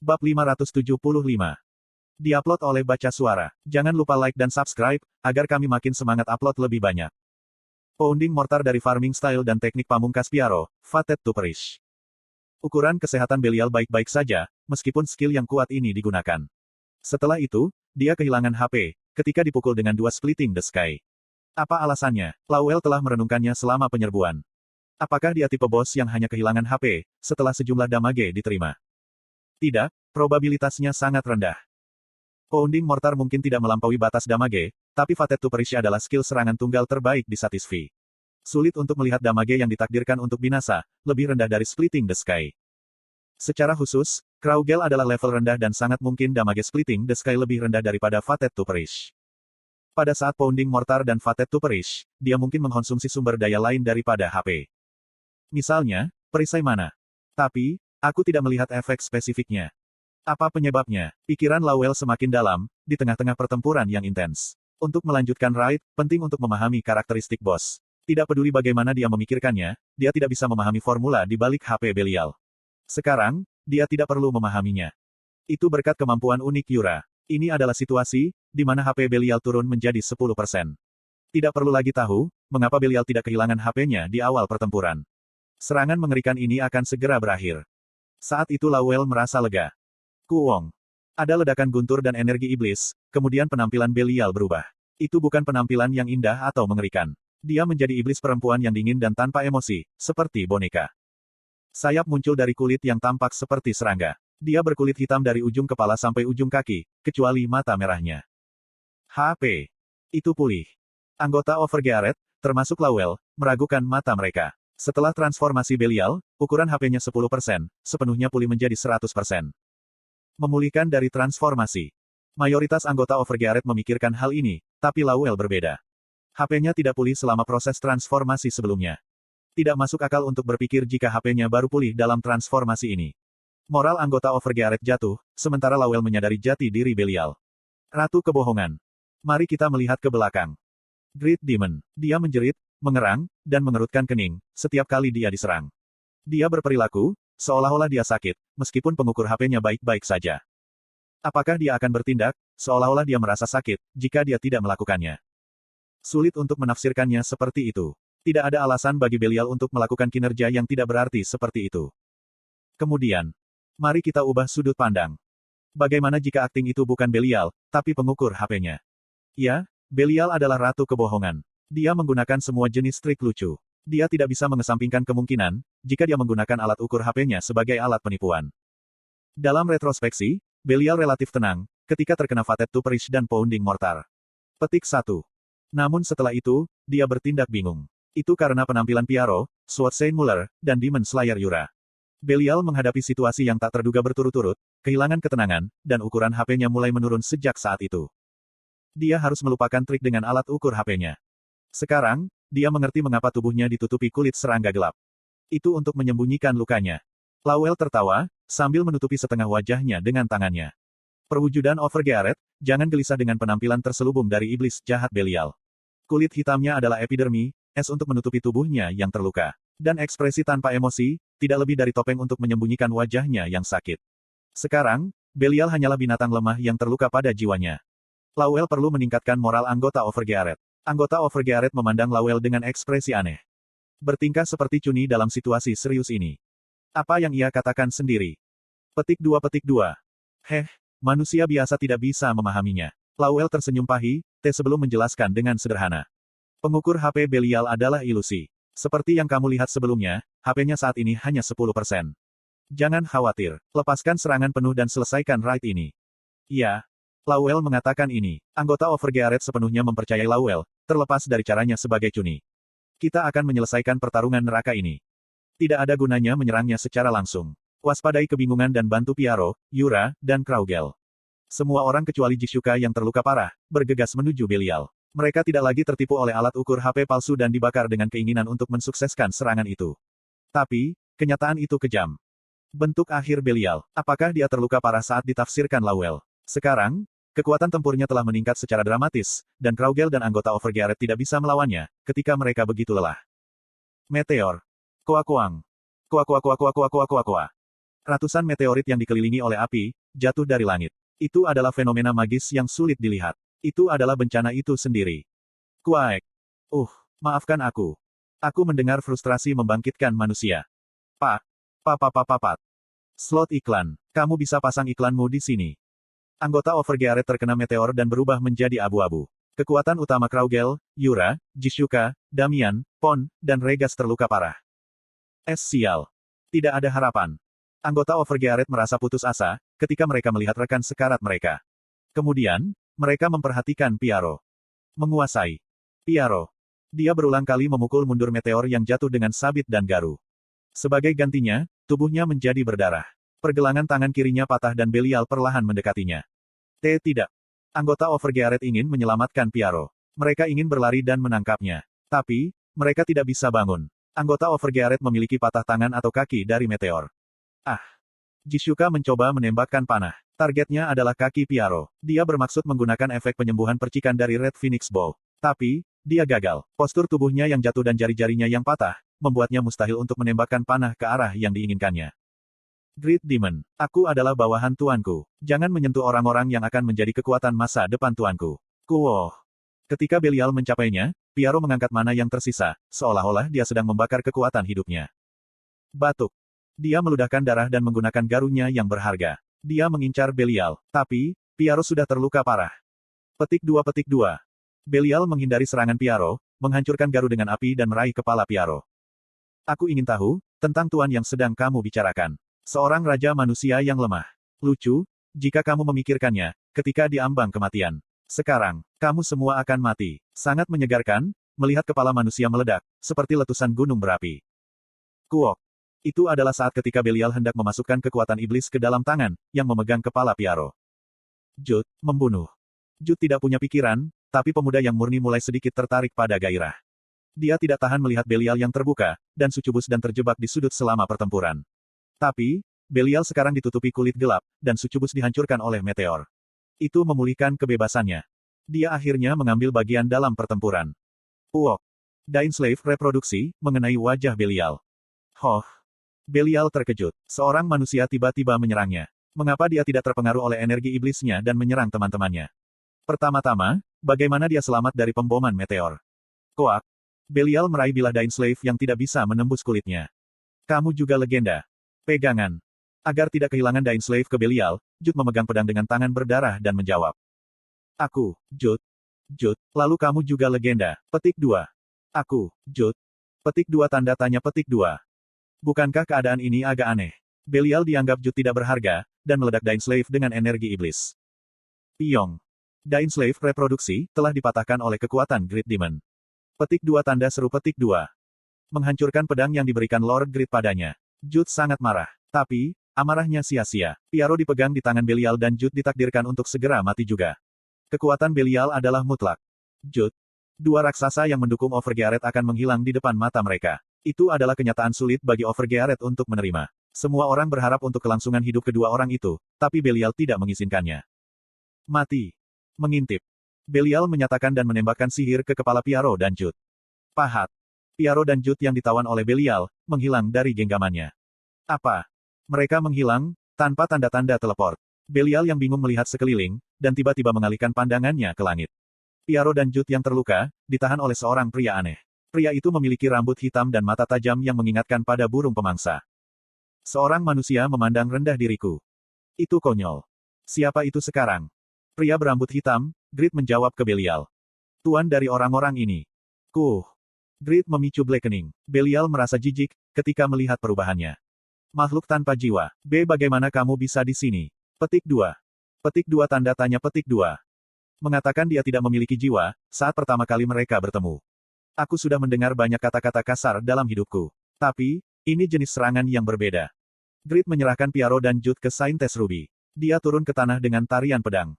Bab 575. Diupload oleh Baca Suara. Jangan lupa like dan subscribe, agar kami makin semangat upload lebih banyak. Pounding mortar dari farming style dan teknik pamungkas Piaro, Fated to Perish. Ukuran kesehatan Belial baik-baik saja, meskipun skill yang kuat ini digunakan. Setelah itu, dia kehilangan HP, ketika dipukul dengan dua Splitting the Sky. Apa alasannya? Lowell telah merenungkannya selama penyerbuan. Apakah dia tipe bos yang hanya kehilangan HP, setelah sejumlah damage diterima? Tidak, probabilitasnya sangat rendah. Pounding mortar mungkin tidak melampaui batas damage, tapi Fated to Perish adalah skill serangan tunggal terbaik di Satisfy. Sulit untuk melihat damage yang ditakdirkan untuk binasa, lebih rendah dari Splitting the Sky. Secara khusus, Kraugel adalah level rendah dan sangat mungkin damage Splitting the Sky lebih rendah daripada Fated to Perish. Pada saat Pounding mortar dan Fated to Perish, dia mungkin mengkonsumsi sumber daya lain daripada HP. Misalnya, perisai mana. Tapi, aku tidak melihat efek spesifiknya. Apa penyebabnya? Pikiran Lowell semakin dalam, di tengah-tengah pertempuran yang intens. Untuk melanjutkan raid, penting untuk memahami karakteristik bos. Tidak peduli bagaimana dia memikirkannya, dia tidak bisa memahami formula di balik HP Belial. Sekarang, dia tidak perlu memahaminya. Itu berkat kemampuan unik Yura. Ini adalah situasi, di mana HP Belial turun menjadi 10%. Tidak perlu lagi tahu, mengapa Belial tidak kehilangan HP-nya di awal pertempuran. Serangan mengerikan ini akan segera berakhir. Saat itu Lowell merasa lega. Kuwong. Ada ledakan guntur dan energi iblis, kemudian penampilan Belial berubah. Itu bukan penampilan yang indah atau mengerikan. Dia menjadi iblis perempuan yang dingin dan tanpa emosi, seperti boneka. Sayap muncul dari kulit yang tampak seperti serangga. Dia berkulit hitam dari ujung kepala sampai ujung kaki, kecuali mata merahnya. HP. Itu pulih. Anggota Overgeared, termasuk Lowell, meragukan mata mereka. Setelah transformasi Belial, ukuran HP-nya 10%, sepenuhnya pulih menjadi 100%. Memulihkan dari transformasi. Mayoritas anggota Overgeared memikirkan hal ini, tapi Lowell berbeda. HP-nya tidak pulih selama proses transformasi sebelumnya. Tidak masuk akal untuk berpikir jika HP-nya baru pulih dalam transformasi ini. Moral anggota Overgeared jatuh, sementara Lowell menyadari jati diri Belial. Ratu kebohongan. Mari kita melihat ke belakang. Great Demon. Dia menjerit, mengerang, dan mengerutkan kening, setiap kali dia diserang. Dia berperilaku, seolah-olah dia sakit, meskipun pengukur HP-nya baik-baik saja. Apakah dia akan bertindak, seolah-olah dia merasa sakit, jika dia tidak melakukannya? Sulit untuk menafsirkannya seperti itu. Tidak ada alasan bagi Belial untuk melakukan kinerja yang tidak berarti seperti itu. Kemudian, mari kita ubah sudut pandang. Bagaimana jika akting itu bukan Belial, tapi pengukur HP-nya? Ya, Belial adalah ratu kebohongan. Dia menggunakan semua jenis trik lucu. Dia tidak bisa mengesampingkan kemungkinan, jika dia menggunakan alat ukur HP-nya sebagai alat penipuan. Dalam retrospeksi, Belial relatif tenang, ketika terkena Fated to Perish dan Pounding mortar. Petik 1. Namun setelah itu, dia bertindak bingung. Itu karena penampilan Piaro, Sword Saint Muller, dan Demon Slayer Yura. Belial menghadapi situasi yang tak terduga berturut-turut, kehilangan ketenangan, dan ukuran HP-nya mulai menurun sejak saat itu. Dia harus melupakan trik dengan alat ukur HP-nya. Sekarang, dia mengerti mengapa tubuhnya ditutupi kulit serangga gelap. Itu untuk menyembunyikan lukanya. Lowell tertawa, sambil menutupi setengah wajahnya dengan tangannya. Perwujudan Overgeared, jangan gelisah dengan penampilan terselubung dari iblis jahat Belial. Kulit hitamnya adalah epidermi, es untuk menutupi tubuhnya yang terluka. Dan ekspresi tanpa emosi, tidak lebih dari topeng untuk menyembunyikan wajahnya yang sakit. Sekarang, Belial hanyalah binatang lemah yang terluka pada jiwanya. Lowell perlu meningkatkan moral anggota Overgeared. Anggota Overgeared memandang Lowell dengan ekspresi aneh. Bertingkah seperti cuni dalam situasi serius ini. Apa yang ia katakan sendiri? Petik 2. Manusia biasa tidak bisa memahaminya. Lowell tersenyum pahit, sebelum menjelaskan dengan sederhana. Pengukur HP Belial adalah ilusi. Seperti yang kamu lihat sebelumnya, HP-nya saat ini hanya 10%. Jangan khawatir, lepaskan serangan penuh dan selesaikan raid ini. Ya. Lowell mengatakan ini. Anggota Overgeared sepenuhnya mempercayai Lowell, terlepas dari caranya sebagai cuni. Kita akan menyelesaikan pertarungan neraka ini. Tidak ada gunanya menyerangnya secara langsung. Waspadai kebingungan dan bantu Piaro, Yura, dan Kraugel. Semua orang kecuali Jishuka yang terluka parah, bergegas menuju Belial. Mereka tidak lagi tertipu oleh alat ukur HP palsu dan dibakar dengan keinginan untuk mensukseskan serangan itu. Tapi, kenyataan itu kejam. Bentuk akhir Belial. Apakah dia terluka parah saat ditafsirkan Lowell? Sekarang, kekuatan tempurnya telah meningkat secara dramatis, dan Kraugel dan anggota Overgeared tidak bisa melawannya, ketika mereka begitu lelah. Meteor. Koakuang. Koa. Ratusan meteorit yang dikelilingi oleh api, jatuh dari langit. Itu adalah fenomena magis yang sulit dilihat. Itu adalah bencana itu sendiri. Kuaek. Maafkan aku. Aku mendengar frustrasi membangkitkan manusia. Pak. Slot iklan. Kamu bisa pasang iklanmu di sini. Anggota Overgearet terkena meteor dan berubah menjadi abu-abu. Kekuatan utama Kraugel, Yura, Jishuka, Damian, Pon, dan Regas terluka parah. Sial. Tidak ada harapan. Anggota Overgearet merasa putus asa, ketika mereka melihat rekan sekarat mereka. Kemudian, mereka memperhatikan Piaro. Menguasai. Piaro. Dia berulang kali memukul mundur meteor yang jatuh dengan sabit dan garu. Sebagai gantinya, tubuhnya menjadi berdarah. Pergelangan tangan kirinya patah dan Belial perlahan mendekatinya. Tidak. Anggota Overgearet ingin menyelamatkan Piaro. Mereka ingin berlari dan menangkapnya. Tapi, mereka tidak bisa bangun. Anggota Overgearet memiliki patah tangan atau kaki dari meteor. Jishuka mencoba menembakkan panah. Targetnya adalah kaki Piaro. Dia bermaksud menggunakan efek penyembuhan percikan dari Red Phoenix Bow. Tapi, dia gagal. Postur tubuhnya yang jatuh dan jari-jarinya yang patah, membuatnya mustahil untuk menembakkan panah ke arah yang diinginkannya. Great Demon, aku adalah bawahan tuanku. Jangan menyentuh orang-orang yang akan menjadi kekuatan masa depan tuanku. Ketika Belial mencapainya, Piaro mengangkat mana yang tersisa, seolah-olah dia sedang membakar kekuatan hidupnya. Batuk. Dia meludahkan darah dan menggunakan garunya yang berharga. Dia mengincar Belial, tapi, Piaro sudah terluka parah. Petik 2. Belial menghindari serangan Piaro, menghancurkan garu dengan api dan meraih kepala Piaro. Aku ingin tahu, tentang tuan yang sedang kamu bicarakan. Seorang raja manusia yang lemah. Lucu, jika kamu memikirkannya, ketika diambang kematian. Sekarang, kamu semua akan mati. Sangat menyegarkan, melihat kepala manusia meledak, seperti letusan gunung berapi. Kuok. Itu adalah saat ketika Belial hendak memasukkan kekuatan iblis ke dalam tangan, yang memegang kepala Piaro. Jut, membunuh. Jut tidak punya pikiran, tapi pemuda yang murni mulai sedikit tertarik pada gairah. Dia tidak tahan melihat Belial yang terbuka, dan Sucubus dan terjebak di sudut selama pertempuran. Tapi, Belial sekarang ditutupi kulit gelap, dan Sucubus dihancurkan oleh meteor. Itu memulihkan kebebasannya. Dia akhirnya mengambil bagian dalam pertempuran. Dainslave reproduksi, mengenai wajah Belial. Belial terkejut. Seorang manusia tiba-tiba menyerangnya. Mengapa dia tidak terpengaruh oleh energi iblisnya dan menyerang teman-temannya? Pertama-tama, bagaimana dia selamat dari pemboman meteor? Belial meraih bilah Dainslave yang tidak bisa menembus kulitnya. Kamu juga legenda. Pegangan. Agar tidak kehilangan Dainslave ke Belial, Jut memegang pedang dengan tangan berdarah dan menjawab. Aku, Jut. Lalu kamu juga legenda. Petik 2. Aku, Jut. Petik 2 tanda tanya petik 2. Bukankah keadaan ini agak aneh? Belial dianggap Jut tidak berharga, dan meledak Dainslave dengan energi iblis. Piyong. Dainslave reproduksi, telah dipatahkan oleh kekuatan Great Demon. Petik 2 tanda seru petik 2. Menghancurkan pedang yang diberikan Lord Great padanya. Jut sangat marah. Tapi, amarahnya sia-sia. Piaro dipegang di tangan Belial dan Jut ditakdirkan untuk segera mati juga. Kekuatan Belial adalah mutlak. Jut. Dua raksasa yang mendukung Overgearet akan menghilang di depan mata mereka. Itu adalah kenyataan sulit bagi Overgearet untuk menerima. Semua orang berharap untuk kelangsungan hidup kedua orang itu, tapi Belial tidak mengizinkannya. Mati. Mengintip. Belial menyatakan dan menembakkan sihir ke kepala Piaro dan Jut. Pahat. Piaro dan Jut yang ditawan oleh Belial, menghilang dari genggamannya. Apa? Mereka menghilang, tanpa tanda-tanda teleport. Belial yang bingung melihat sekeliling, dan tiba-tiba mengalihkan pandangannya ke langit. Piaro dan Jut yang terluka, ditahan oleh seorang pria aneh. Pria itu memiliki rambut hitam dan mata tajam yang mengingatkan pada burung pemangsa. Seorang manusia memandang rendah diriku. Itu konyol. Siapa itu sekarang? Pria berambut hitam, Grit menjawab ke Belial. Tuan dari orang-orang ini. Grit memicu Blackening. Belial merasa jijik, ketika melihat perubahannya. Makhluk tanpa jiwa. Bagaimana kamu bisa di sini? Petik 2. Petik 2 tanda tanya petik 2. Mengatakan dia tidak memiliki jiwa, saat pertama kali mereka bertemu. Aku sudah mendengar banyak kata-kata kasar dalam hidupku. Tapi, ini jenis serangan yang berbeda. Grit menyerahkan Piaro dan Jut ke Saintes Ruby. Dia turun ke tanah dengan tarian pedang.